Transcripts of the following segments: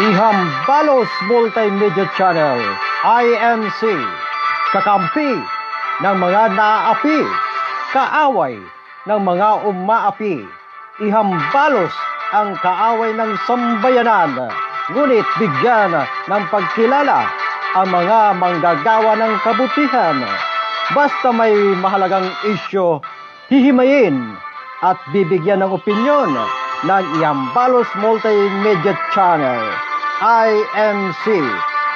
Ihambalos Multimedia Channel, IMC, kakampi ng mga naaapi, kaaway ng mga umaapi. Ihambalos ang kaaway ng sambayanan, ngunit bigyan ng pagkilala ang mga manggagawa ng kabutihan. Basta may mahalagang isyo, hihimayin at bibigyan ng opinyon ng Ihambalos Multimedia Channel, IMC.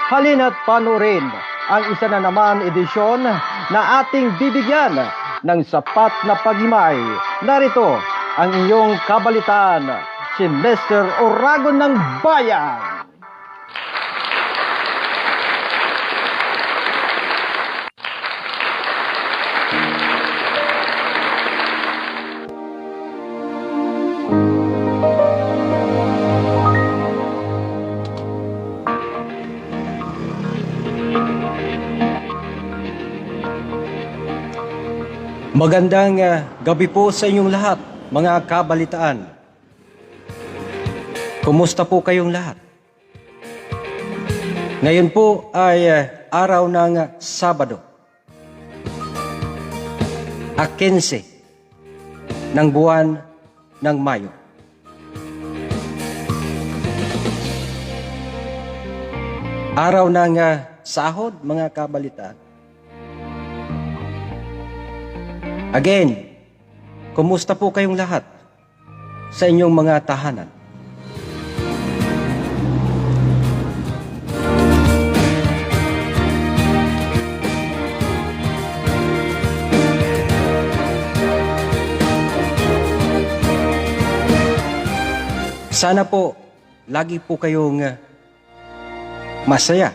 Halina't panurin ang isa na naman edisyon na ating bibigyan ng sapat na paghimay. Narito ang iyong kabalitaan, si Mr. Oragon ng Bayan. Magandang gabi po sa inyong lahat, mga kabalitaan. Kumusta po kayong lahat? Ngayon po ay araw ng Sabado, 15 ng buwan ng Mayo. Araw ng sahod, mga kabalitaan. Again, kumusta po kayong lahat sa inyong mga tahanan? Sana po, lagi po kayong masaya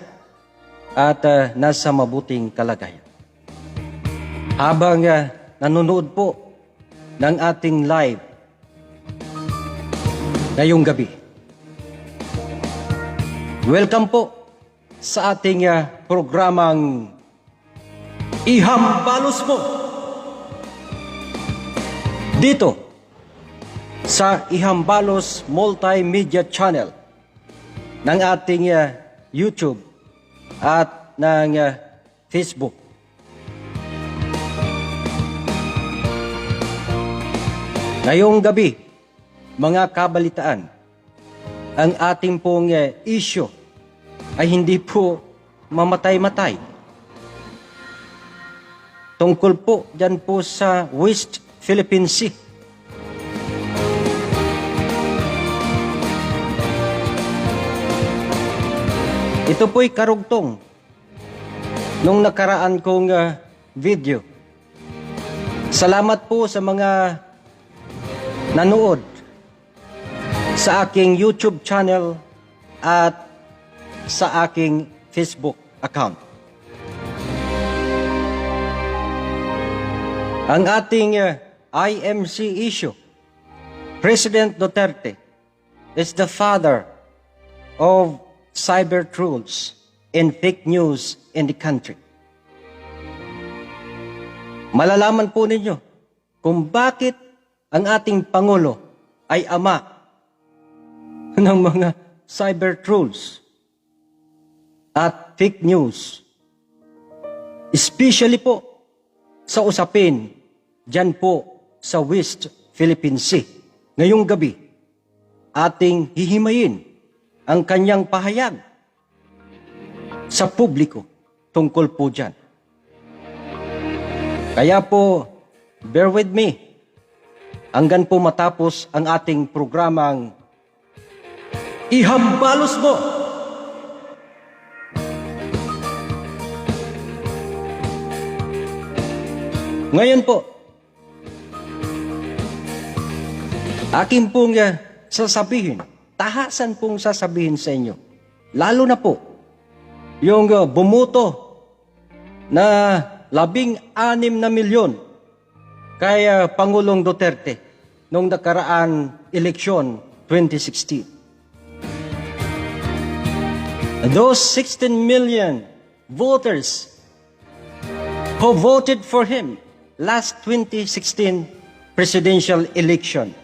at nasa mabuting kalagayan. Habang nanonood po ng ating live ngayong gabi. Welcome po sa ating programang Ihambalos Mo dito sa Ihambalos Multimedia Channel ng ating YouTube at ng Facebook. Ngayong gabi, mga kabalitaan, ang ating pong issue ay hindi po mamatay-matay. Tungkol po dyan po sa West Philippine Sea. Ito po'y karugtong nung nakaraan kong video. Salamat po sa mga nanood sa aking YouTube channel at sa aking Facebook account. Ang ating IMC issue, President Duterte is the father of cyber trolls and fake news in the country. Malalaman po ninyo kung bakit ang ating Pangulo ay ama ng mga cyber trolls at fake news. Especially po sa usapin dyan po sa West Philippine Sea. Ngayong gabi, ating hihimayin ang kanyang pahayag sa publiko tungkol po dyan. Kaya po, bear with me hanggang po matapos ang ating programang Ihambalos Mo. Ngayon po, akin pong sasabihin, tahasan pong sasabihin sa inyo, lalo na po, yung bumuto na 16 na milyon kay Pangulong Duterte noong nakaraan eleksyon 2016. Those 16 million voters who voted for him last 2016 presidential election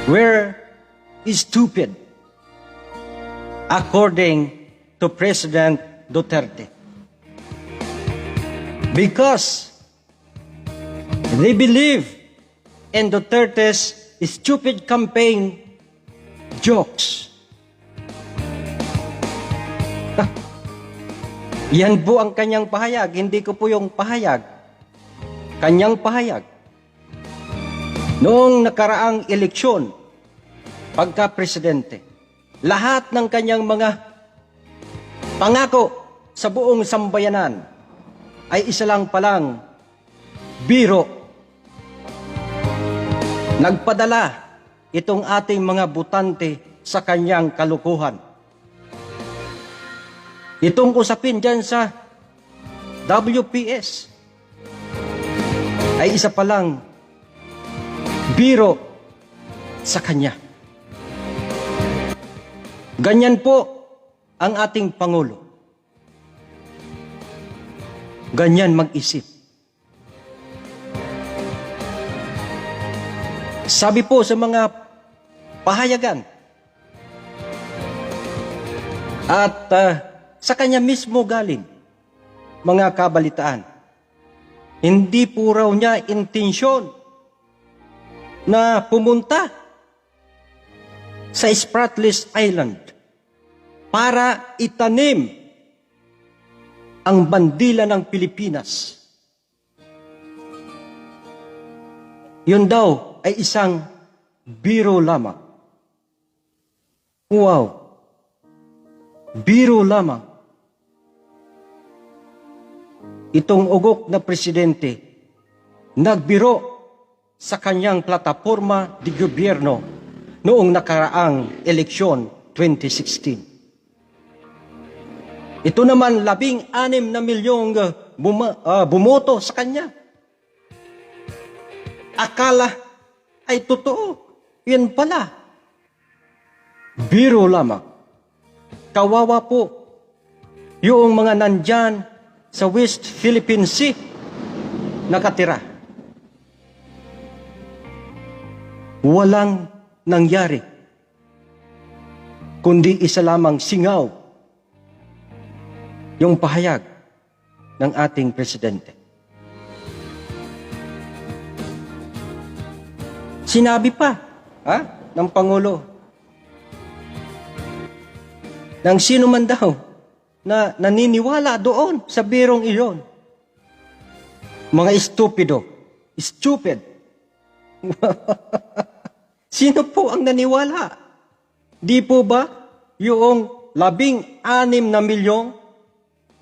were stupid, according to President Duterte. Because they believe in Duterte's stupid campaign jokes. Yan po ang kanyang pahayag. Hindi ko po yung pahayag. Kanyang pahayag. Noong nakaraang eleksyon, pagka-presidente, lahat ng kanyang mga pangako sa buong sambayanan ay isa lang palang biro. Nagpadala itong ating mga butante sa kanyang kalukuhan. Itong usapin dyan sa WPS ay isa palang biro sa kanya. Ganyan po ang ating Pangulo. Ganyan mag-isip. Sabi po sa mga pahayagan at sa kanya mismo galing, mga kabalitaan, hindi po raw niya intensyon na pumunta sa Spratlys Island para itanim ang bandila ng Pilipinas. Yun daw ay isang biro lamang. Wow! Biro lamang. Itong ugok na presidente nagbiro sa kanyang plataforma di gobyerno noong nakaraang eleksyon 2016. Ito naman 16 na milyong bumoto sa kanya. Akala ay totoo. Yan pala. Biro lamang. Kawawa po yung mga nandyan sa West Philippine Sea nakatira. Walang nangyari, kundi isa lamang singaw yung pahayag ng ating presidente. Sinabi pa ng Pangulo ng sino man daw na naniniwala doon sa birong iyon. Mga estupido. Stupid. Sino po ang naniwala? Di po ba yung 16 na milyong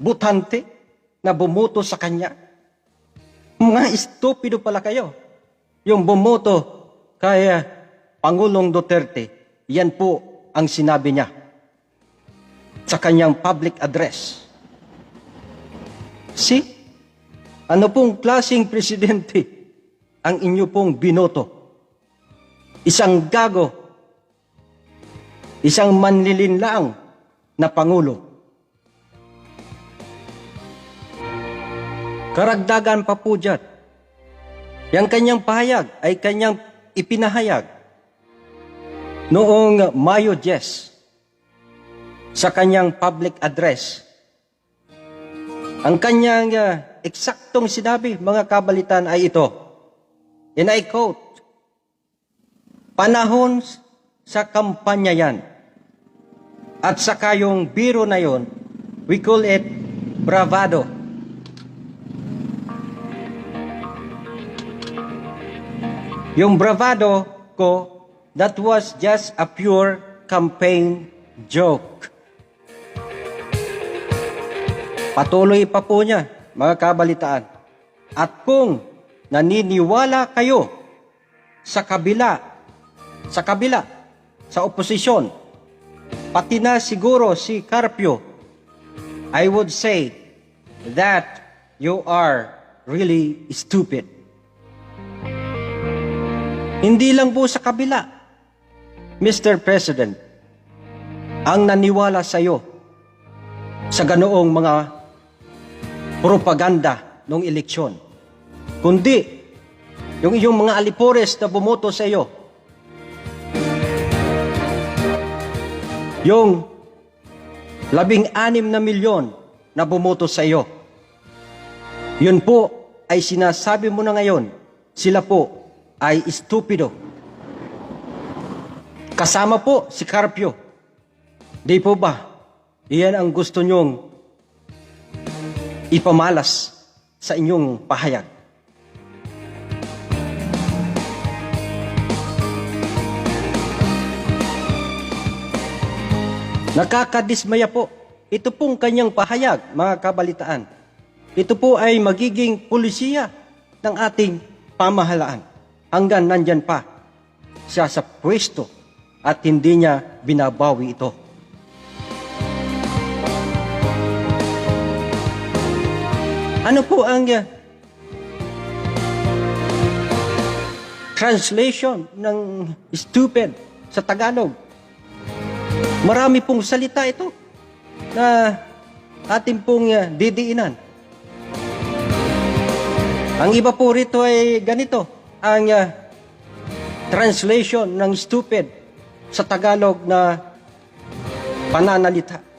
butante na bumoto sa kanya? Mga estupido pala kayo. Yung bumoto kay Pangulong Duterte, yan po ang sinabi niya sa kanyang public address. See? Ano pong klaseng presidente ang inyo pong binoto? Isang gago, isang manlilinlang na Pangulo. Karagdagan pa po dyan. Yang kanyang pahayag ay kanyang ipinahayag noong Mayo 10 sa kanyang public address. Ang kanyang eksaktong sinabi, mga kabalitan, ay ito. And I quote, "Panahon sa kampanya yan. At saka yung biro na yon, we call it bravado. Yung bravado ko, that was just a pure campaign joke." Patuloy pa po niya, mga kabalitaan. At kung naniniwala kayo sa kabila, sa oposisyon, pati na siguro si Carpio, I would say that you are really stupid. Hindi lang po sa kabila, Mr. President, ang naniwala sa iyo sa ganoong mga propaganda noong eleksyon, kundi yung iyong mga alipores na bumoto sa iyo. Yung 16 na milyon na bumoto sa iyo. Yun po ay sinasabi mo na ngayon, sila po ay estupido. Kasama po si Carpio. Di po ba? Iyan ang gusto nyong ipamalas sa inyong pahayag. Nakakadismaya po. Ito pong kanyang pahayag, mga kabalitaan. Ito po ay magiging pulisiya ng ating pamahalaan hanggang nandyan pa siya sa pwesto at hindi niya binabawi ito. Ano po ang translation ng stupid sa Tagalog? Marami pong salita ito na ating pong didiinan. Ang iba po rito ay ganito, ang translation ng stupid sa Tagalog na pananalita.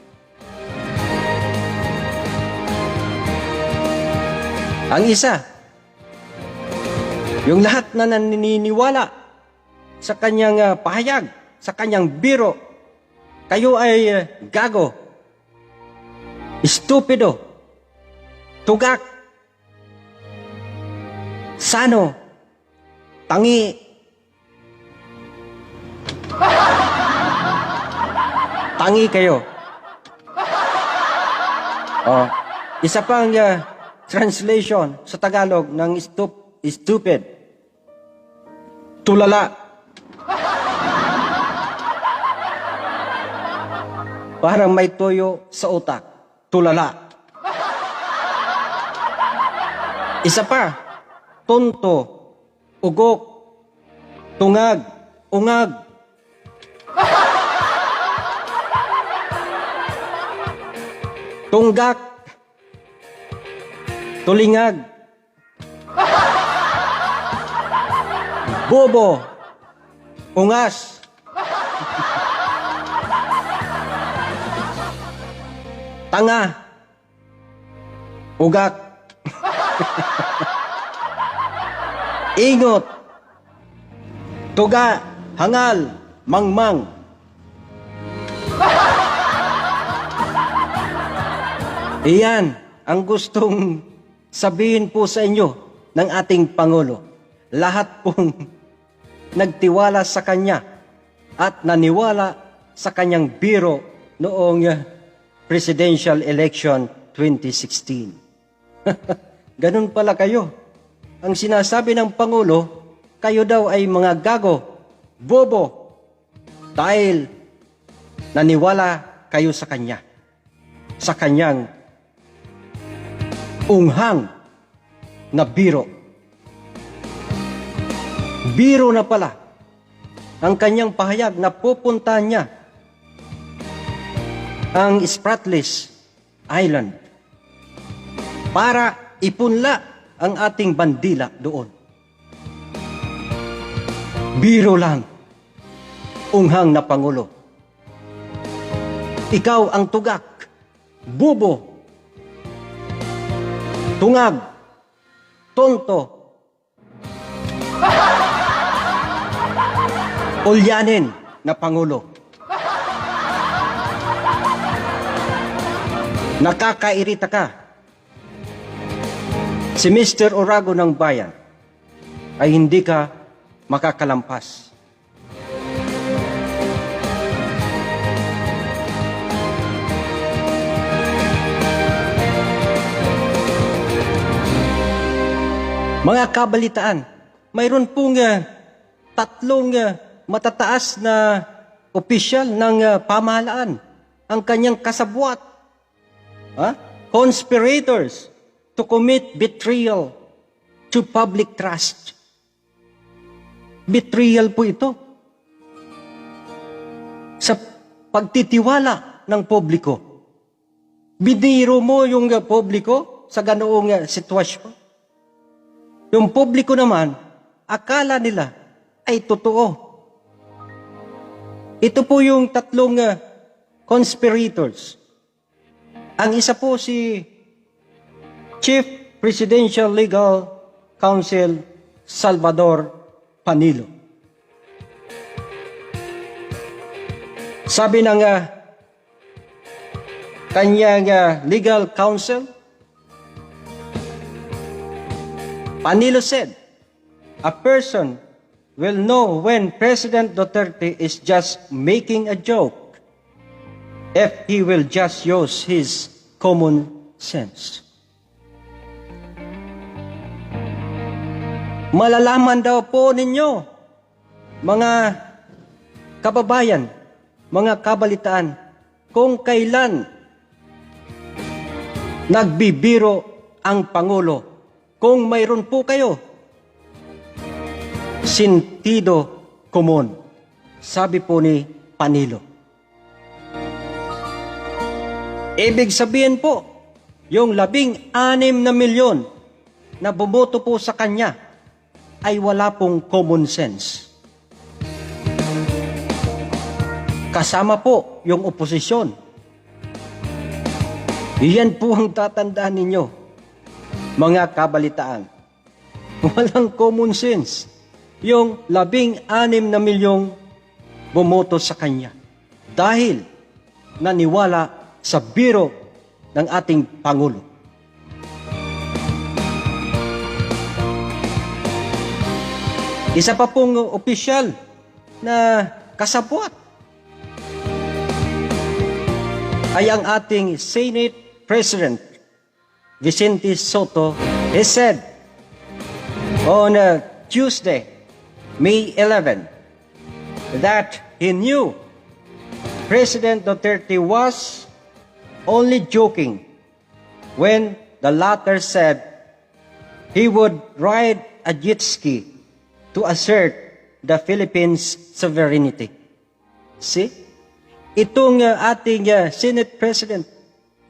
Ang isa, yung lahat na naniniwala sa kanyang pahayag, sa kanyang biro, kayo ay gago, estupido, tugak, sano, tangi, tangi kayo. Isa pang translation sa Tagalog ng stupid, tulala. Parang may toyo sa utak, tulala. Isa pa, tonto, ugok, tungag, ungag. Tunggak, tulingag, bobo, ungas, tanga, ugak, ingot, tuga, hangal, mangmang. Iyan ang gustong sabihin po sa inyo ng ating Pangulo. Lahat pong nagtiwala sa Kanya at naniwala sa Kanyang biro noong presidential election 2016. Ganun pala kayo. Ang sinasabi ng Pangulo, kayo daw ay mga gago, bobo, dahil naniwala kayo sa Kanya, sa Kanyang unghang na biro. Biro na pala ang kanyang pahayag na pupunta niya ang Spratlys Island para ipunla ang ating bandila doon. Biro lang, unghang na Pangulo. Ikaw ang tugak, bubo, tungag, tonto, ulyanin na Pangulo. Nakakairita ka. Si Mr. Orago ng Bayan ay hindi ka makakalampas. Mga kabalitaan, mayroon pong tatlong matataas na opisyal ng pamahalaan ang kanyang kasabwat. Conspirators to commit betrayal to public trust. Betrayal po ito sa pagtitiwala ng publiko. Biniro mo yung publiko sa ganoong sitwasyon. Yung publiko naman, akala nila ay totoo. Ito po yung tatlong conspirators. Ang isa po si Chief Presidential Legal Counsel Salvador Panilo. Sabi ng kanyang legal counsel, Panilo said, "A person will know when President Duterte is just making a joke if he will just use his common sense." Malalaman daw po ninyo, mga kababayan, mga kabalitaan, kung kailan nagbibiro ang Pangulo. Kung mayroon po kayo, sentido komon, sabi po ni Panilo. Ibig sabihin po, yung 16 na milyon na bumoto po sa kanya ay wala pong common sense. Kasama po yung oposisyon. Iyan po ang tatandaan ninyo, mga kabalitaan. Walang common sense yung 16 na milyong bumoto sa kanya dahil naniwala sa biro ng ating Pangulo. Isa pa pong opisyal na kasabwat ay ang ating Senate President Vicente Soto. He said on Tuesday, May 11, that he knew President Duterte was only joking when the latter said he would ride a jet ski to assert the Philippines' sovereignty. See? Itong ating Senate President,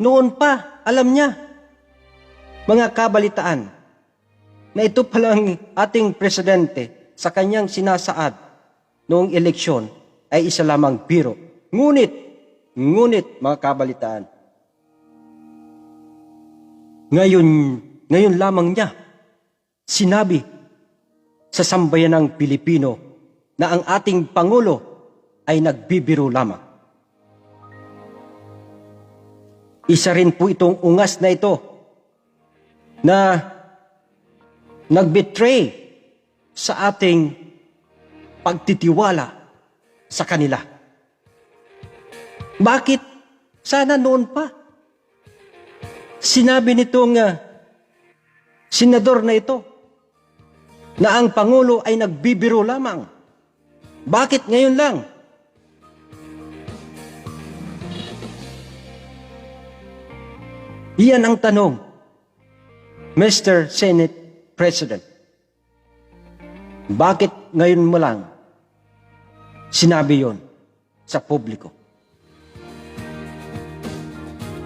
noon pa, alam niya, mga kabalitaan, na ito palang ating presidente sa kanyang sinasaad noong eleksyon ay isa lamang biro. Ngunit, mga kabalitaan, ngayon lamang niya sinabi sa sambayanang Pilipino na ang ating Pangulo ay nagbibiro lamang. Isa rin po itong ungas na ito na nagbetray sa ating pagtitiwala sa kanila. Bakit? Sana noon pa. Sinabi nitong senador na ito na ang Pangulo ay nagbibiro lamang. Bakit ngayon lang? Iyan ang tanong, Mr. Senate President. Bakit ngayon mo lang sinabi yon sa publiko?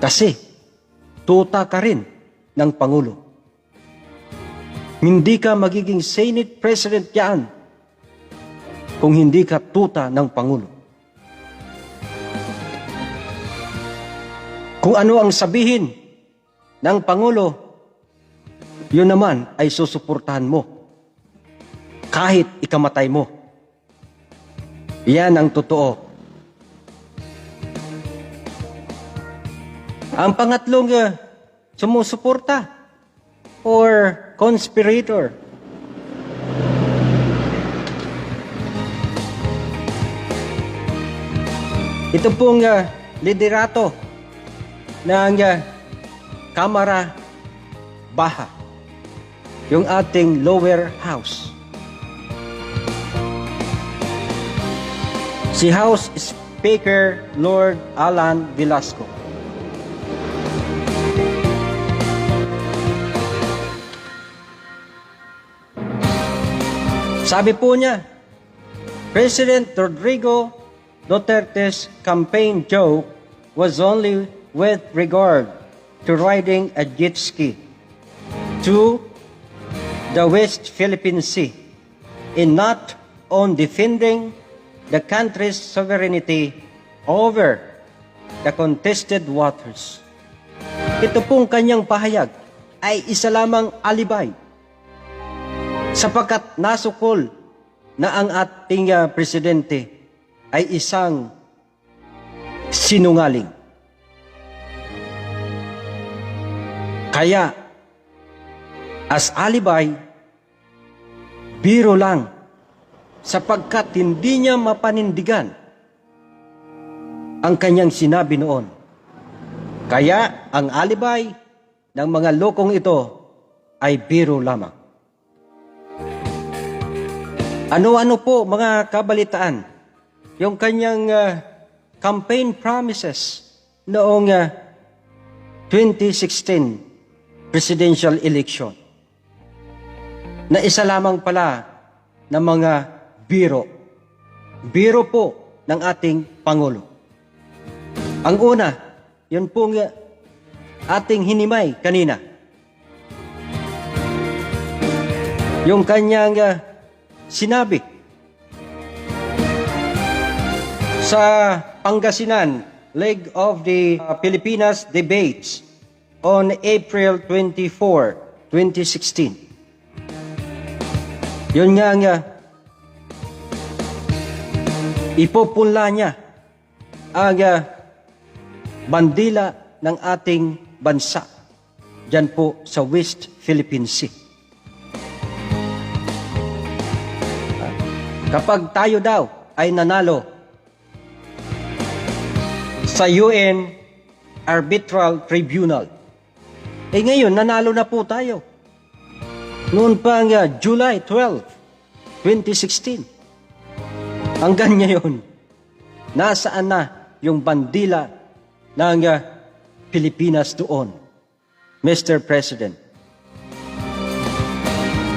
Kasi tuta ka rin ng Pangulo. Hindi ka magiging Senate President yan kung hindi ka tuta ng Pangulo. Kung ano ang sabihin ng Pangulo, yun naman ay susuportahan mo kahit ikamatay mo. Yan ang totoo. Ang pangatlong sumusuporta or conspirator, ito pong liderato ng Kamara Baha, yung ating lower house. Si House Speaker Lord Alan Velasco. Sabi po niya, President Rodrigo Duterte's campaign joke was only with regard to riding a jet ski. to the West Philippine Sea and not on defending the country's sovereignty over the contested waters. Ito pong kanyang pahayag ay isa lamang alibay sapagkat nasukol na ang ating presidente ay isang sinungaling. Kaya, as alibay, biro lang sapagkat hindi niya mapanindigan ang kanyang sinabi noon. Kaya, ang alibay ng mga lokong ito ay biro lamang. Ano-ano po mga kabalitaan? Yung kanyang campaign promises noong 2016 presidential election na isa lamang pala ng mga biro. Biro po ng ating Pangulo. Ang una, yun pong ating hinimay kanina. Yung kanyang sinabi sa Pangasinan, leg of the Pilipinas debates on April 24, 2016. Yun nga, ipupunla niya ang bandila ng ating bansa dyan po sa West Philippine Sea. Kapag tayo daw ay nanalo sa UN Arbitral Tribunal, ngayon nanalo na po tayo. Noon pang July 12, 2016. Hanggang ngayon, nasaan na yung bandila ng Pilipinas doon, Mr. President?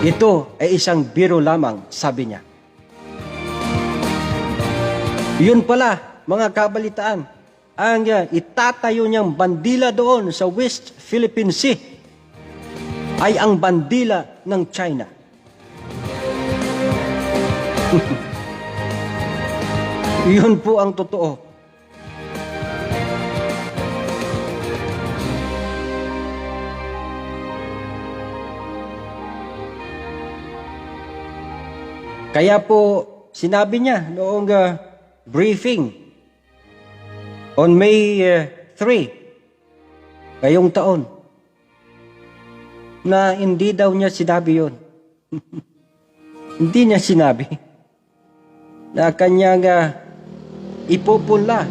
Ito ay isang biro lamang, sabi niya. Yun pala, mga kabalitaan, ang itatayo niyang bandila doon sa West Philippine Sea ay ang bandila ng China. Yun po ang totoo. Kaya po, sinabi niya noong briefing on May 3, ngayong taon, na hindi daw niya sinabi yun. Hindi niya sinabi na kanyang ipupunla,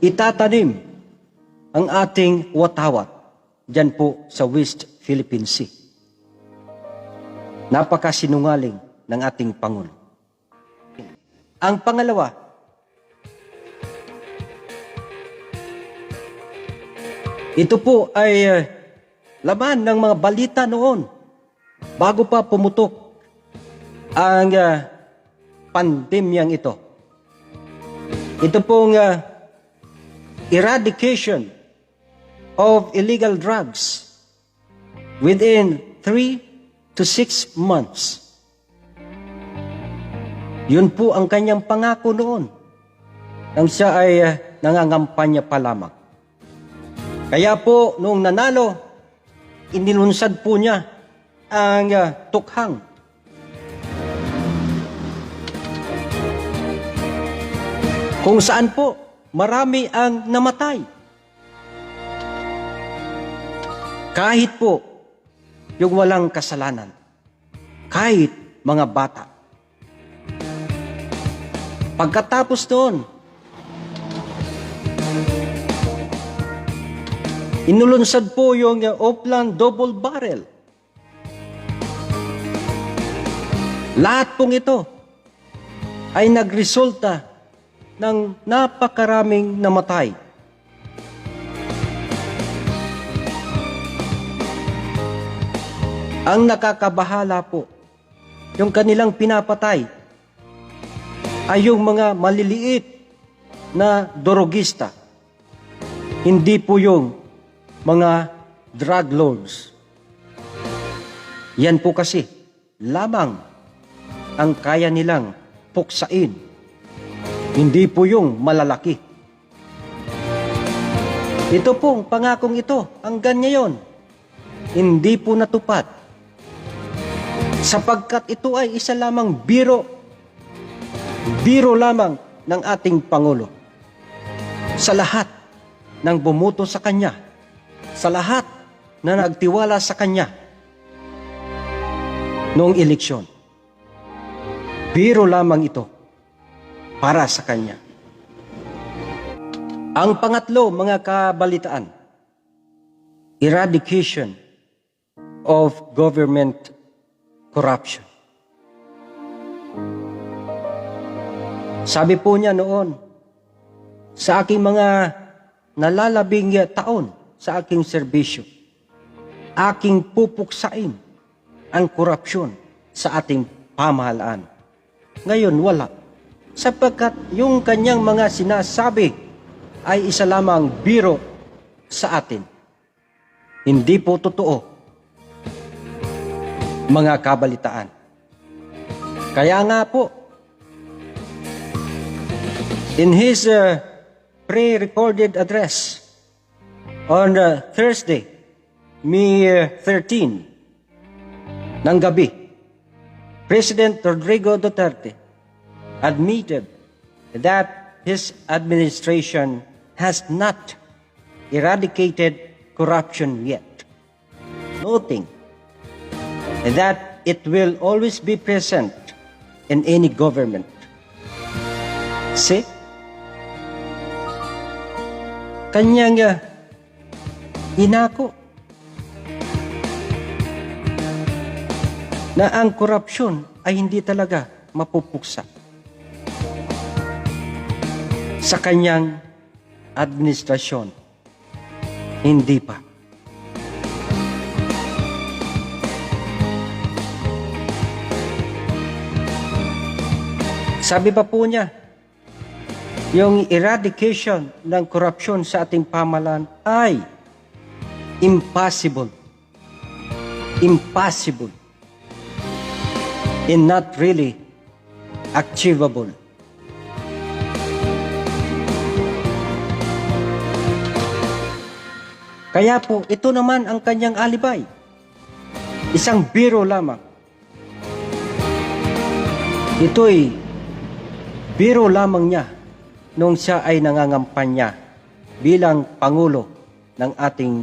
itatanim ang ating watawat dyan po sa West Philippine Sea. Napakasinungaling ng ating Pangulo. Ang pangalawa, ito po ay laman ng mga balita noon bago pa pumutok ang pandemyang ito. Ito pong eradication of illegal drugs within 3 to 6 months. Yun po ang kanyang pangako noon nang siya ay nangangampanya pa lamang. Kaya po, noong nanalo, inilunsad po niya ang tukhang. Kung saan po, marami ang namatay. Kahit po, yung walang kasalanan. Kahit mga bata. Pagkatapos noon, inulunsad po yung Oplan Double Barrel. Lahat pong ito ay nagresulta ng napakaraming namatay. Ang nakakabahala po, yung kanilang pinapatay ay yung mga maliliit na drogista. Hindi po yung mga drug lords. Yan po kasi lamang ang kaya nilang puksain. Hindi po yung malalaki. Ito pong pangakong ito hanggang ngayon, hindi po natupad. Sapagkat ito ay isa lamang biro lamang ng ating Pangulo. Sa lahat ng bumuto sa Kanya, sa lahat na nagtiwala sa Kanya noong eleksyon. Biro lamang ito para sa Kanya. Ang pangatlo, mga kabalitaan, eradication of government corruption. Sabi po niya noon, sa aking mga nalalabing taon sa aking serbisyo, aking pupuksain ang korupsyon sa ating pamahalaan. Ngayon, wala. Sapagkat yung kanyang mga sinasabi ay isa lamang biro sa atin. Hindi po totoo, mga kabalitaan. Kaya nga po, in his pre-recorded address on Thursday, May 13, ng gabi, President Rodrigo Duterte admitted that his administration has not eradicated corruption yet, noting that it will always be present in any government. See? Kanyang inako na ang korupsyon ay hindi talaga mapupuksa sa kanyang administrasyon. Hindi pa. Sabi pa po niya, yung eradication ng korupsyon sa ating pamahalaan ay impossible. Impossible. And not really achievable. Kaya po, ito naman ang kanyang alibay. Isang biro lamang. Ito'y biro lamang niya nung siya ay nangangampanya bilang Pangulo ng ating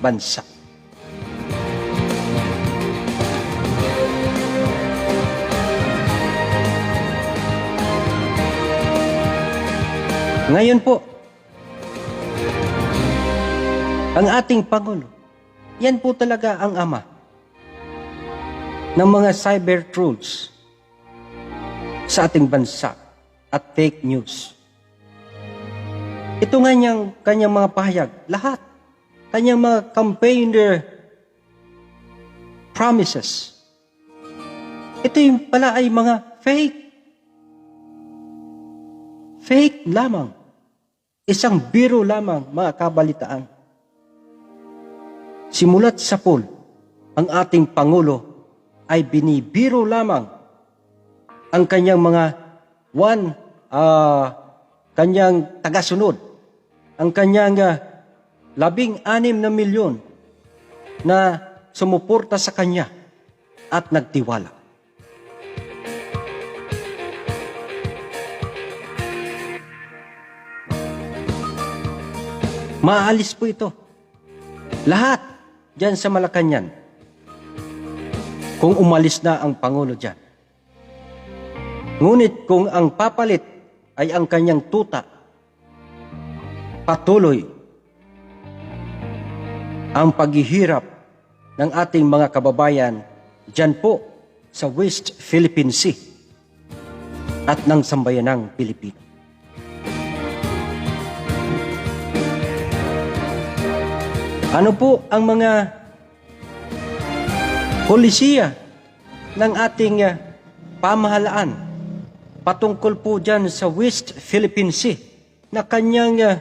bansa. Ngayon po, ang ating Pangulo, yan po talaga ang ama ng mga cyber trolls sa ating bansa at fake news. Ito nga kanyang mga pahayag, lahat, kanyang mga campaign promises. Ito yung pala ay mga fake. Fake lamang. Isang biro lamang, mga kabalitaan. Simulat sa pool, ang ating Pangulo ay binibiro lamang ang kanyang mga kanyang tagasunod, ang kanyang 16 na milyon na sumuporta sa kanya at nagtiwala. Maalis po ito. Lahat dyan sa Malacanang. Kung umalis na ang Pangulo dyan. Ngunit kung ang papalit ay ang kanyang tuta, patuloy ang paghihirap ng ating mga kababayan dyan po sa West Philippine Sea at ng sambayanang Pilipino. Ano po ang mga polisiya ng ating pamahalaan patungkol po dyan sa West Philippine Sea na kanyang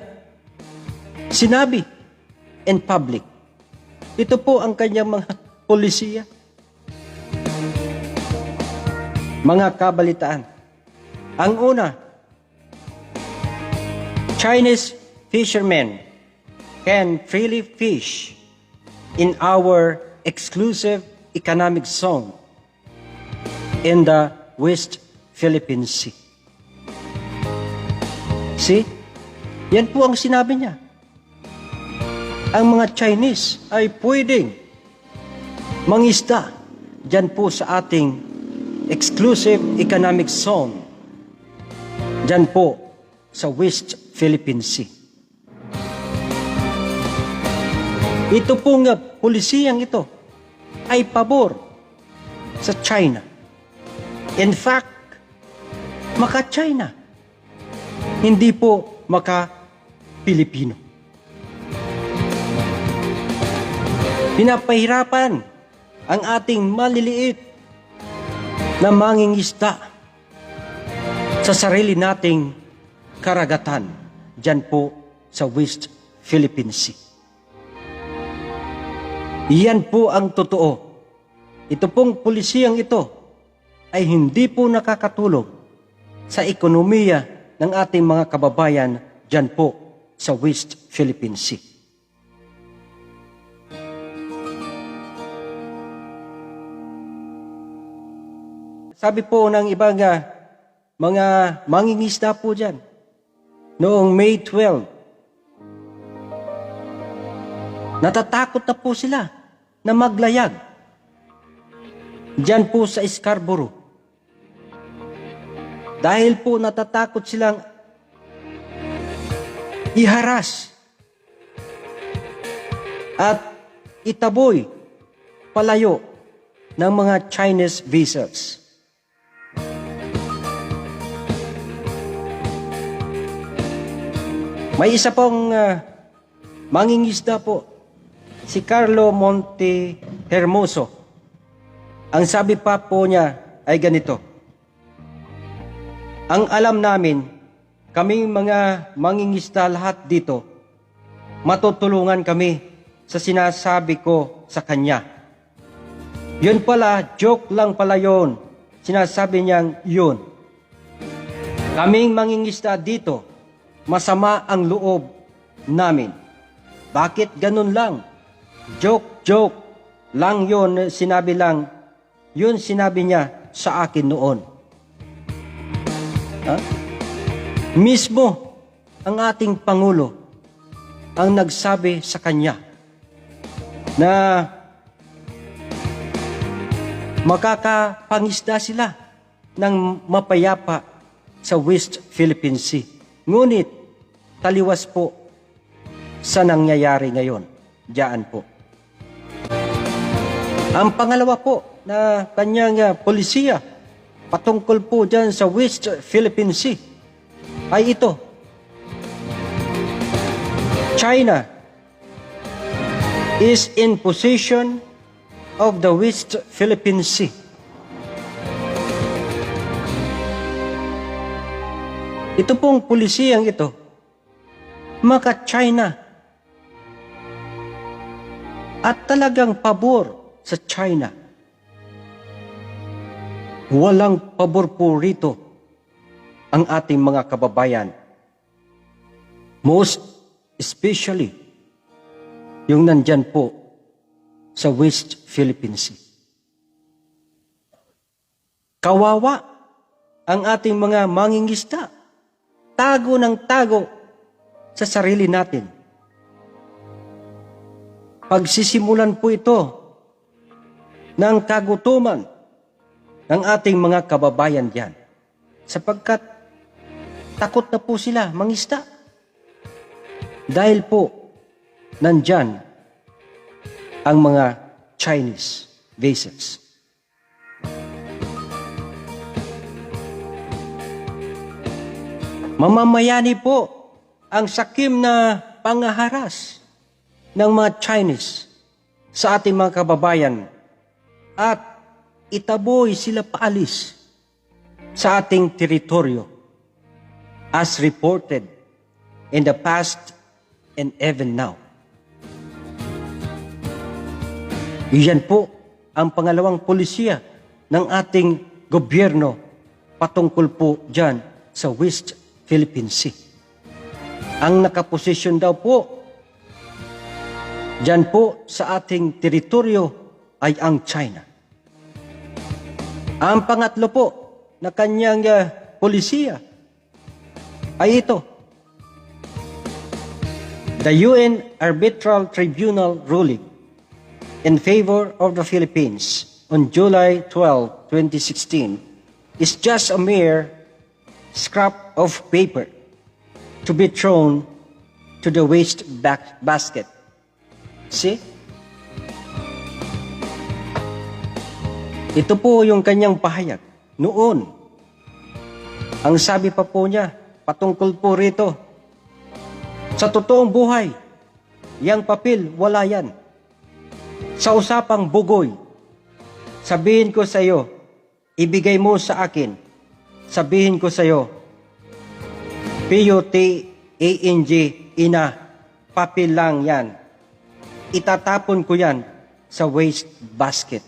sinabi in public? Ito po ang kanyang mga polisiya. mga kabalitaan. Ang una, Chinese fishermen can freely fish in our exclusive economic zone in the West Philippine Sea. See? Yan po ang sinabi niya. Ang mga Chinese ay pwedeng mangisda dyan po sa ating exclusive economic zone dyan po sa West Philippine Sea. Ito pong pulisiyang ito ay pabor sa China. In fact, maka-China, hindi po maka-Pilipino. Pinapahirapan ang ating maliliit na mangingisda sa sarili nating karagatan dyan po sa West Philippine Sea. Iyan po ang totoo. Ito pong pulisiyang ito ay hindi po nakakatulong sa ekonomiya ng ating mga kababayan dyan po sa West Philippine Sea. Sabi po ng ibang mga mangingisda po dyan, noong May 12, natatakot na po sila na maglayag dyan po sa Scarborough. Dahil po natatakot silang iharas at itaboy palayo ng mga Chinese vessels. May isa pong mangingisda po, si Carlo Monte Hermoso. Ang sabi pa po niya ay ganito: ang alam namin, kaming mga mangingisda lahat dito, matutulungan kami sa sinasabi ko sa kanya. Yun pala, joke lang pala yun. Sinasabi niyang yun. Kaming mangingisda dito, masama ang loob namin. Bakit ganun lang? Joke lang yun, sinabi lang. Yun sinabi niya sa akin noon. Ha? Mismo ang ating Pangulo ang nagsabi sa kanya na makakapangisda sila ng mapayapa sa West Philippine Sea. Ngunit taliwas po sa nangyayari ngayon. Diyan po. Ang pangalawa po na kanyang polisiya patungkol po dyan sa West Philippine Sea ay ito. China is in possession of the West Philippine Sea. Ito pong pulisiyang ito, maka-China. At talagang pabor sa China. Walang pabor po rito ang ating mga kababayan. Most especially, yung nandyan po sa West Philippine Sea. Kawawa ang ating mga mangingisda. Tago ng tago sa sarili natin. Pagsisimulan po ito ng kagutuman ng ating mga kababayan diyan. Sapagkat takot na po sila mangisda. Dahil po nandyan ang mga Chinese vessels. Mamamayani po ang sakim na pangaharas ng mga Chinese sa ating mga kababayan at itaboy sila paalis sa ating teritoryo as reported in the past and even now. Iyan po ang pangalawang polisiya ng ating gobyerno patungkol po dyan sa West Philippine Sea. Ang nakaposisyon daw po dyan po sa ating teritoryo ay ang China. Ang pangatlo po na kanyang polisiya ay ito. The UN Arbitral Tribunal ruling in favor of the Philippines on July 12, 2016 is just a mere scrap of paper to be thrown to the waste basket. See? Ito po yung kanyang pahayag noon. Ang sabi pa po niya, patungkol po rito, sa totoong buhay, yang papel, wala yan. Sa usapang bugoy, sabihin ko sa iyo, ibigay mo sa akin, sabihin ko sa iyo, PUTANG, ina, papel lang yan. Itatapon ko yan sa waste basket.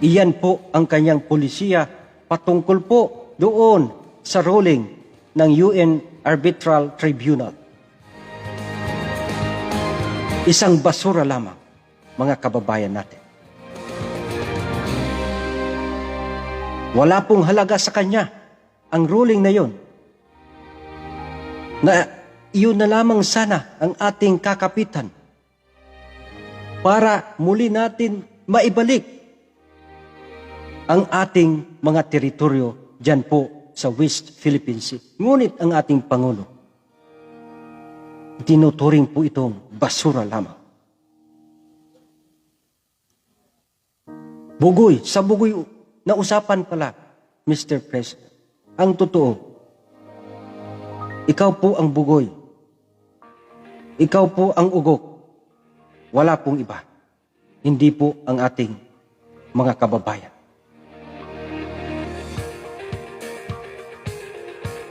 Iyan po ang kanyang polisiya patungkol po doon sa ruling ng UN Arbitral Tribunal. Isang basura lamang, mga kababayan natin. Wala pong halaga sa kanya ang ruling na yun. Na iyon na lamang sana ang ating kakapitan para muli natin maibalik ang ating mga teritoryo dyan po sa West Philippine Sea. Ngunit ang ating Pangulo, tinuturing po itong basura lamang. Bugoy, sa bugoy na usapan pala, Mr. President. Ang totoo, ikaw po ang bugoy. Ikaw po ang ugok. Wala pong iba. Hindi po ang ating mga kababayan.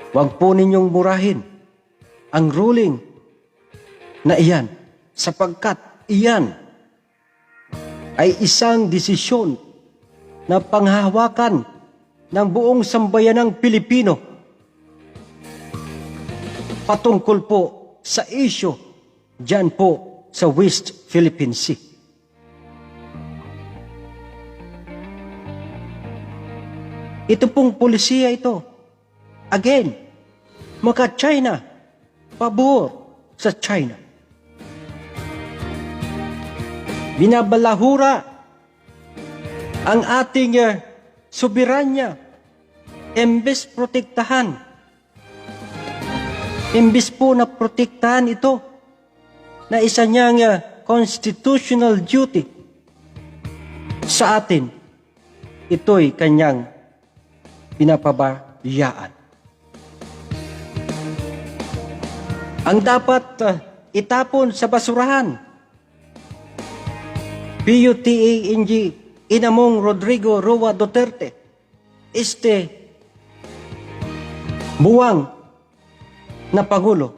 Huwag po ninyong murahin ang ruling na iyan, sapagkat iyan ay isang desisyon na panghahawakan ng buong sambayanang Pilipino patungkol po sa isyu dyan po sa West Philippine Sea. Ito pong polisiya ito, again, maka-China, pabor sa China. Binabalahura ang ating soberanya, imbes protektahan. Imbes po na protektahan ito na isa niyang constitutional duty sa atin, ito'y kanyang pinapabayaan. Ang dapat itapon sa basurahan, PUTANG, Inamong Rodrigo Roa Duterte, buwang na Pangulo,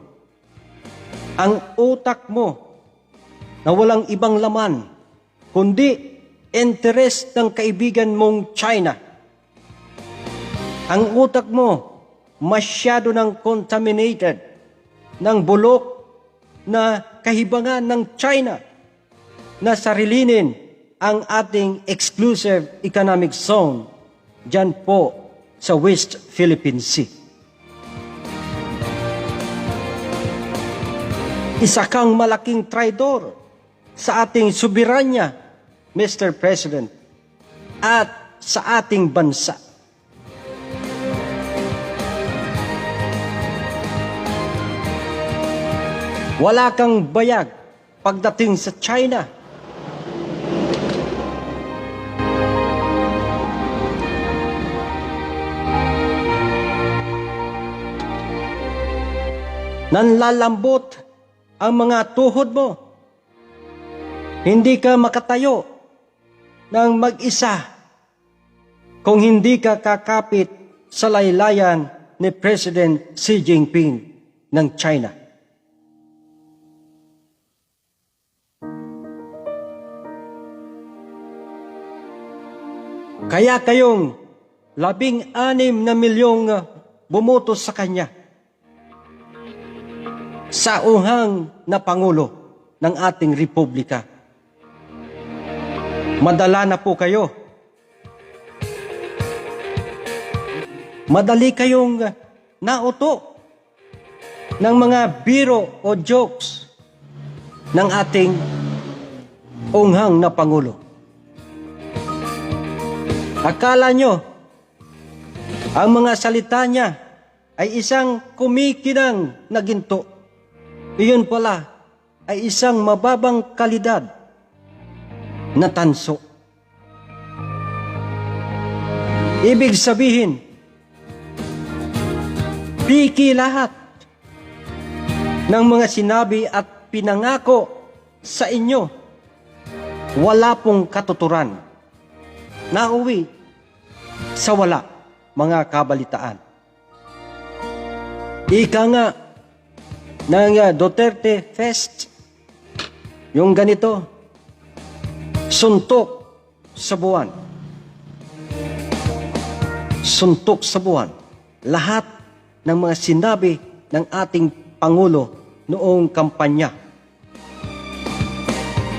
ang utak mo na walang ibang laman, kundi interes ng kaibigan mong China. Ang utak mo masyado ng contaminated ng bulok na kahibangan ng China na sarilinin ang ating exclusive economic zone dyan po sa West Philippine Sea. Isa kang malaking traidor sa ating soberanya, Mr. President, at sa ating bansa. Wala kang bayag pagdating sa China. Nanlalambot ang mga tuhod mo. Hindi ka makatayo ng mag-isa kung hindi ka kakapit sa laylayan ni President Xi Jinping ng China. Kaya kayong 16 na milyong bumoto sa kanya sa unghang na Pangulo ng ating Republika. Madala na po kayo. Madali kayong nauto ng mga biro o jokes ng ating unghang na Pangulo. Akala nyo, ang mga salita niya ay isang kumikinang na ginto. Iyon pala ay isang mababang kalidad na tanso. Ibig sabihin, piki lahat ng mga sinabi at pinangako sa inyo. Wala pong katuturan. Nauwi sa wala, mga kabalitaan. Ika nga ng Duterte Fest, yung ganito, suntok sa buwan. Suntok sa buwan. Lahat ng mga sinabi ng ating Pangulo noong kampanya.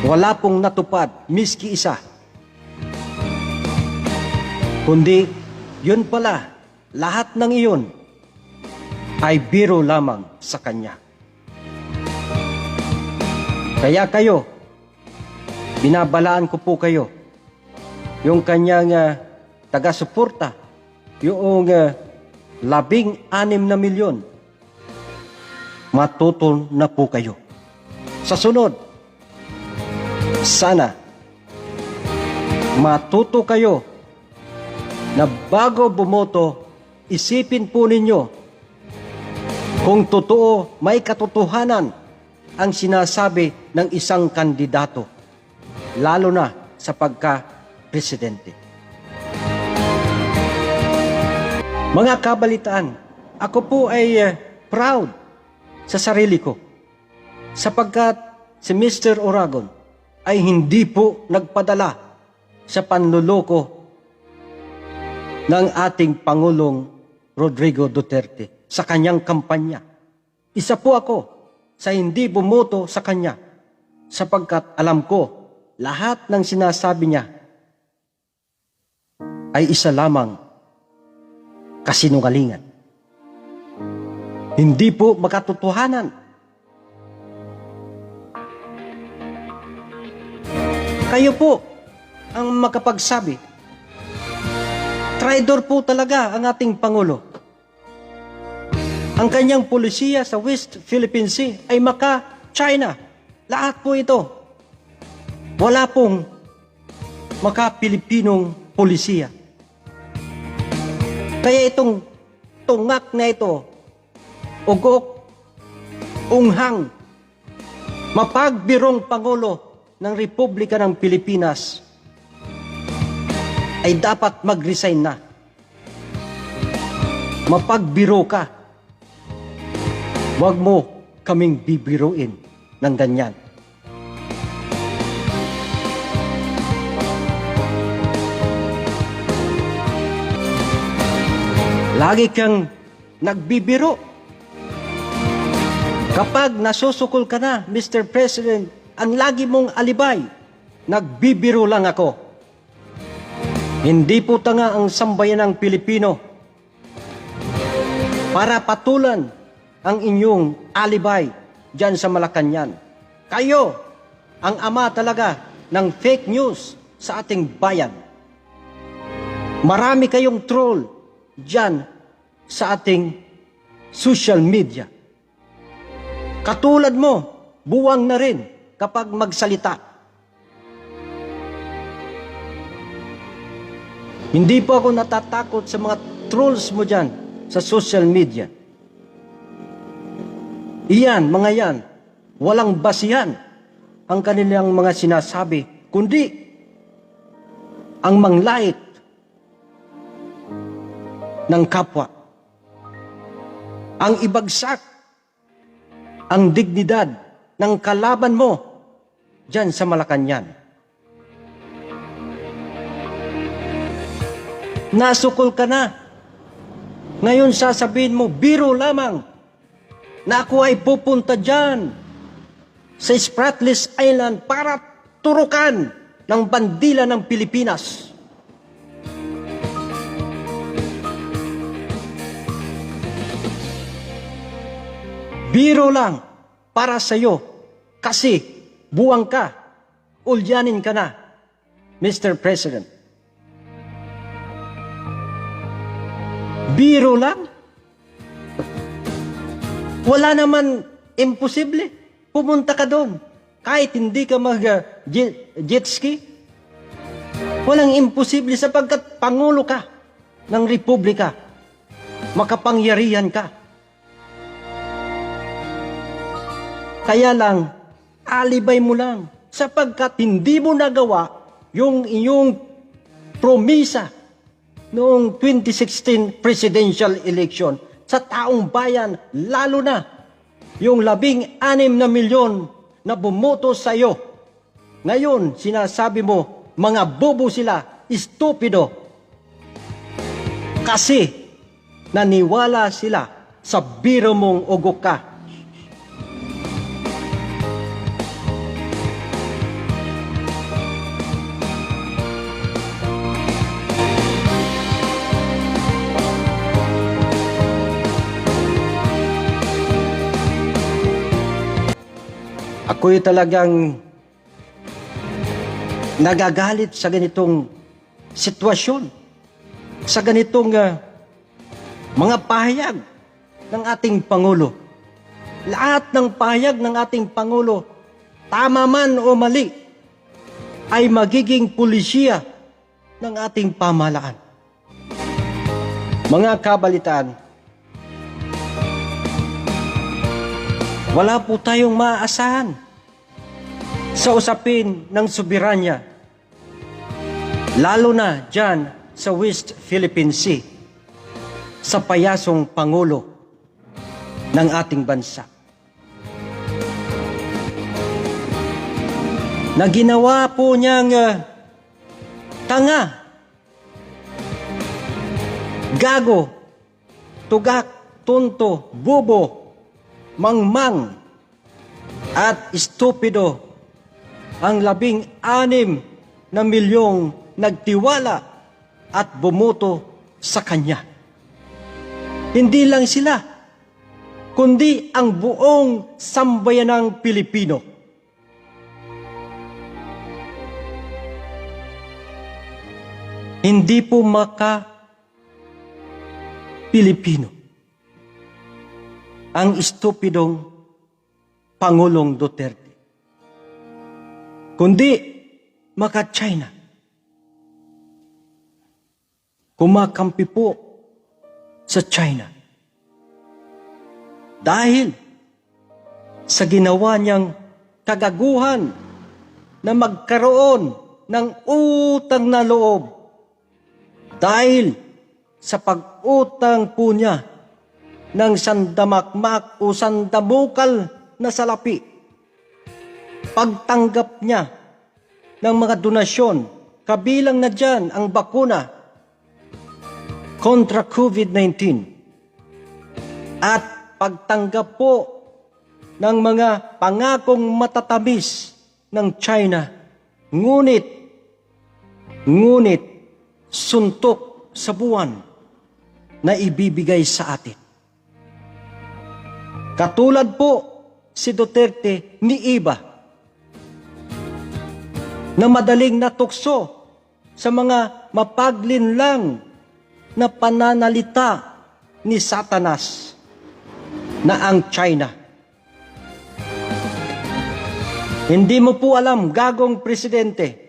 Wala pong natupad, miski isa. Kundi, yun pala, lahat ng iyon ay biro lamang sa kanya. Kaya kayo, binabalaan ko po kayo, yung kanyang taga-suporta, yung 16 na milyon, matuto na po kayo. Sa sunod, sana matuto kayo na bago bumoto, isipin po ninyo kung totoo may katotohanan ang sinasabi ng isang kandidato, lalo na sa pagka-presidente. Mga kabalitaan, ako po ay proud sa sarili ko sapagkat si Mr. Oragon ay hindi po nagpadala sa panluloko ng ating Pangulong Rodrigo Duterte sa kanyang kampanya. Isa po ako sa hindi bumoto sa kanya sapagkat alam ko lahat ng sinasabi niya ay isa lamang kasinungalingan. Hindi po makatotohanan. Kayo po ang makapagsabi. Traidor po talaga ang ating Pangulo. Ang kanyang polisiya sa West Philippine Sea ay maka-China. Lahat po ito. Wala pong maka-Pilipinong polisiya. Kaya itong tungak na ito, ugok, unghang, mapagbirong Pangulo ng Republika ng Pilipinas ay dapat mag-resign na. Mapagbiro ka. Huwag mo kaming bibiruin ng ganyan. Lagi kang nagbibiro. Kapag nasusukol ka na, Mr. President, ang lagi mong alibay, nagbibiro lang ako. Hindi po tanga ang sambayan ng Pilipino para patulan ang inyong alibay dyan sa Malacanang. Kayo ang ama talaga ng fake news sa ating bayan. Marami kayong troll dyan sa ating social media. Katulad mo, buwang na rin kapag magsalita. Hindi po ako natatakot sa mga trolls mo dyan sa social media. Iyan, mga yan, walang basihan ang kanilang mga sinasabi, kundi ang manglait ng kapwa. Ang ibagsak ang dignidad ng kalaban mo dyan sa Malacanang. Nasukol ka na. Ngayon sasabihin mo, biro lamang na ako ay pupunta dyan sa Spratlys Island para turukan ng bandila ng Pilipinas. Biro lang para sa'yo kasi buwang ka, ulyanin ka na, Mr. President. Biro lang? Wala naman imposible. Pumunta ka doon. Kahit hindi ka mag-jet ski. Walang imposible sapagkat Pangulo ka ng Republika. Makapangyarihan ka. Kaya lang, alibay mo lang sapagkat hindi mo nagawa yung iyong promisa noong 2016 presidential election sa taong bayan, lalo na yung 16 na milyon na bumoto sa iyo. Ngayon, sinasabi mo, mga bobo sila, estupido. Kasi naniwala sila sa biro mong ugok ka. Ako'y talagang nagagalit sa ganitong sitwasyon, sa ganitong mga pahayag ng ating Pangulo. Lahat ng pahayag ng ating Pangulo, tama man o mali, ay magiging pulisiya ng ating pamahalaan. Mga kabalitaan, wala po tayong maaasahan sa usapin ng soberanya, lalo na dyan sa West Philippine Sea, sa payasong Pangulo ng ating bansa. Na ginawa po niyang tanga, gago, tugak, tonto, bobo, mangmang, at estupido ang 16 na milyong nagtiwala at bumoto sa kanya. Hindi lang sila, kundi ang buong sambayanang Pilipino. Hindi po Pilipino ang estupidong Pangulong Duterte, kundi maka-China. Kumakampi po sa China dahil sa ginawa niyang kagaguhan na magkaroon ng utang na loob dahil sa pag-utang po niya ng sandamakmak o sandamukal na salapi. Pagtanggap niya ng mga donasyon, kabilang na dyan ang bakuna kontra COVID-19. At pagtanggap po ng mga pangakong matatamis ng China. Ngunit, suntok sa buwan na ibibigay sa atin. Katulad po si Duterte ni Iba na madaling natukso sa mga mapaglinlang na pananalita ni Satanas na ang China. Hindi mo po alam, gagong presidente,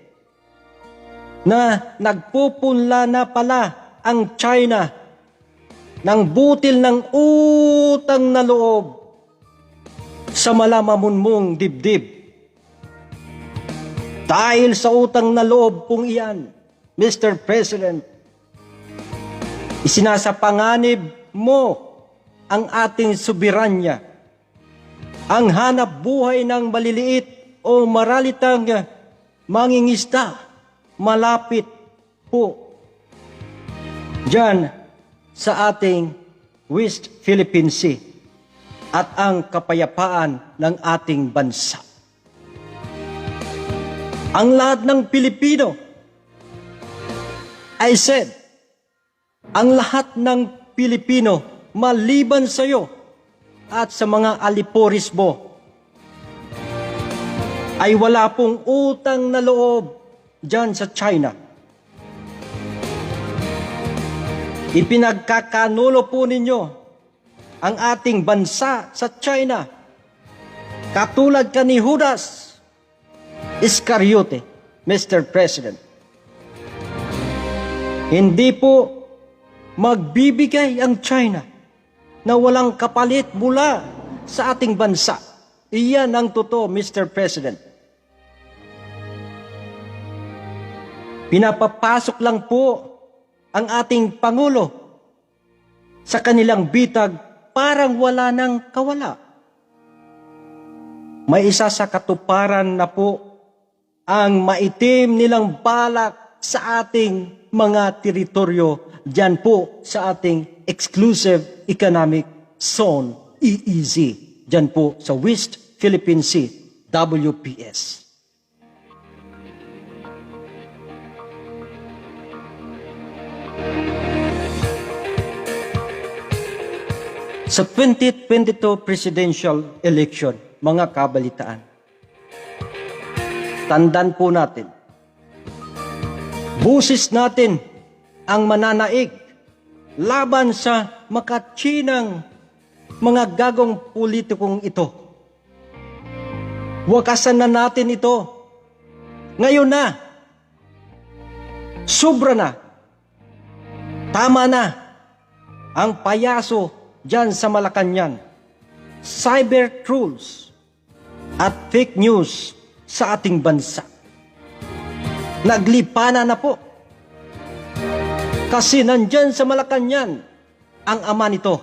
na nagpupunla na pala ang China ng butil ng utang na loob sa malamamunmong dibdib. Dahil sa utang na loob pong iyan, Mr. President, isinasapanganib mo ang ating soberanya, ang hanap buhay ng maliliit o maralitang mangingisda, malapit po dyan sa ating West Philippine Sea at ang kapayapaan ng ating bansa. Ang lahat ng Pilipino, I said, ang lahat ng Pilipino maliban sa iyo at sa mga aliporis mo ay wala pong utang na loob dyan sa China. Ipinagkakanulo po ninyo ang ating bansa sa China. Katulad ka ni Judas Iscariote, Mr. President. Hindi po magbibigay ang China na walang kapalit mula sa ating bansa. Iyan ang totoo, Mr. President. Pinapapasok lang po ang ating Pangulo sa kanilang bitag parang wala nang kawala. May isa sa katuparan na po ang maitim nilang balak sa ating mga teritoryo dyan po sa ating Exclusive Economic Zone, EEZ, dyan po sa West Philippine Sea, WPS. Sa 2022 presidential election, mga kabalitaan, tandaan po natin, busis natin ang mananaig laban sa makatsinang mga gagong politikong ito. Wakasan na natin ito. Ngayon na. Sobra na. Tama na ang payaso dyan sa Malacanang, cyber trolls at fake news sa ating bansa. Naglipana na po. Kasi nandyan sa Malacanang ang ama nito,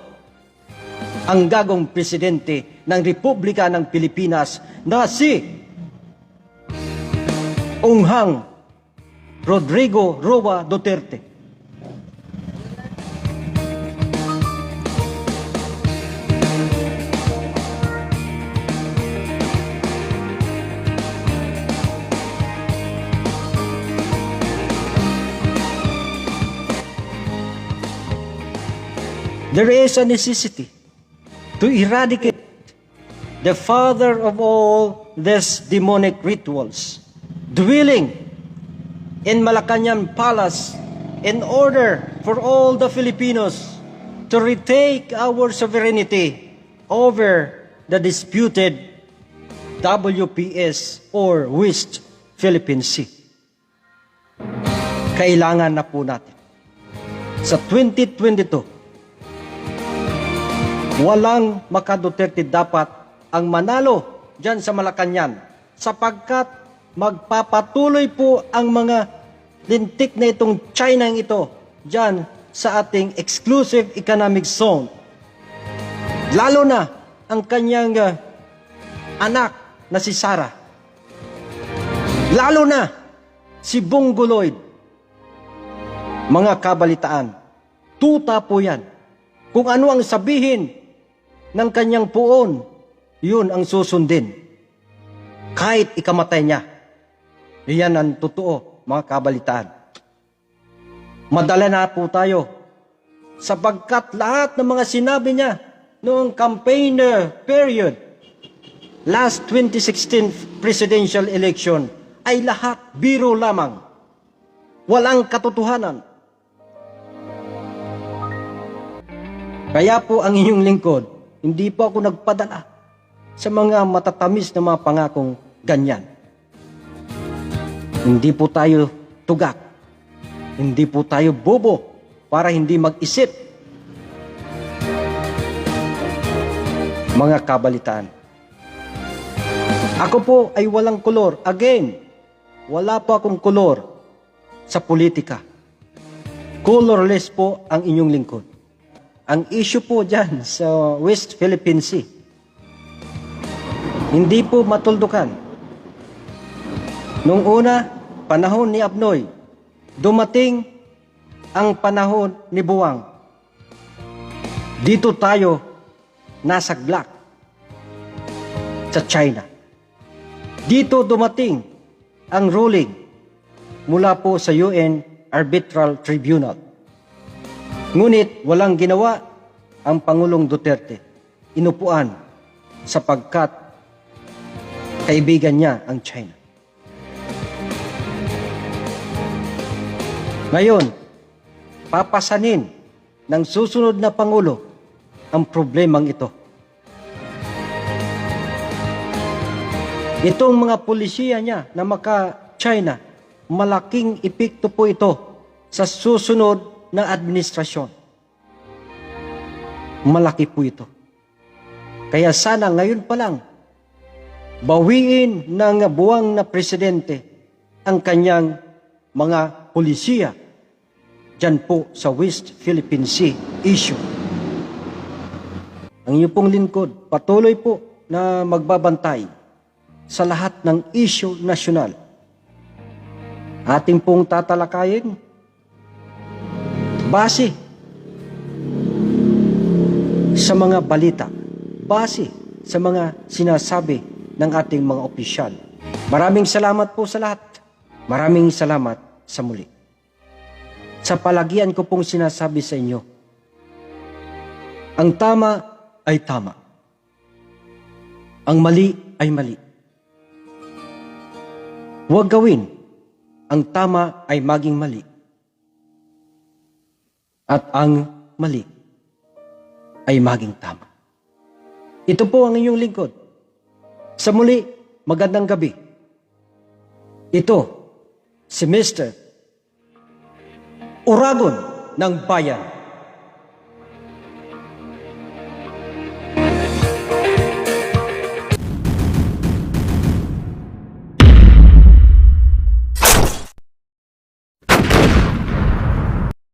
ang gagong presidente ng Republika ng Pilipinas na si Unghang Rodrigo Roa Duterte. There is a necessity to eradicate the father of all these demonic rituals, dwelling in Malacanang Palace in order for all the Filipinos to retake our sovereignty over the disputed WPS or West Philippine Sea. Kailangan na po natin sa 2022 walang makaduterte dapat ang manalo dyan sa Malacanang sapagkat magpapatuloy po ang mga lintik na itong China ito dyan sa ating Exclusive Economic Zone. Lalo na ang kanyang anak na si Sara. Lalo na si Bongo Lloyd. Mga kabalitaan, tuta po yan. Kung ano ang sabihin ng kanyang puon, yun ang susundin. Kahit ikamatay niya. Iyan ang totoo, mga kabalitaan. Madala na po tayo sapagkat lahat ng mga sinabi niya noong campaign period, last 2016 presidential election, ay lahat biro lamang. Walang katotohanan. Kaya po ang inyong lingkod, hindi po ako nagpadala sa mga matatamis na mga pangakong ganyan. Hindi po tayo tugak. Hindi po tayo bobo para hindi mag-isip. Mga kabalitaan. Ako po ay walang kolor. Again, wala po akong kolor sa politika. Colorless po ang inyong lingkod. Ang issue po dyan sa West Philippine Sea, hindi po matuldukan. Nung una, panahon ni Abnoy, dumating ang panahon ni Buwang. Dito tayo nasaglak sa China. Dito dumating ang ruling mula po sa UN Arbitral Tribunal. Ngunit walang ginawa ang Pangulong Duterte. Inupuan sapagkat kaibigan niya ang China. Ngayon, papasanin ng susunod na Pangulo ang problemang ito. Itong mga pulisya niya na maka-China, malaking epekto po ito sa susunod na administrasyon. Malaki po ito. Kaya sana ngayon pa lang, bawiin ng Buwang na presidente ang kanyang mga pulisya dyan po sa West Philippine Sea issue. Ang iyong pong lingkod, patuloy po na magbabantay sa lahat ng issue nasyonal. Ating pong tatalakayin base sa mga balita, base sa mga sinasabi ng ating mga opisyal. Maraming salamat po sa lahat. Maraming salamat sa muli. Sa palagian ko pong sinasabi sa inyo, ang tama ay tama. Ang mali ay mali. Huwag gawin ang tama ay maging mali. At ang mali ay maging tama. Ito po ang inyong lingkod. Sa muli, magandang gabi. Ito, si Mr. Uragon ng Bayan.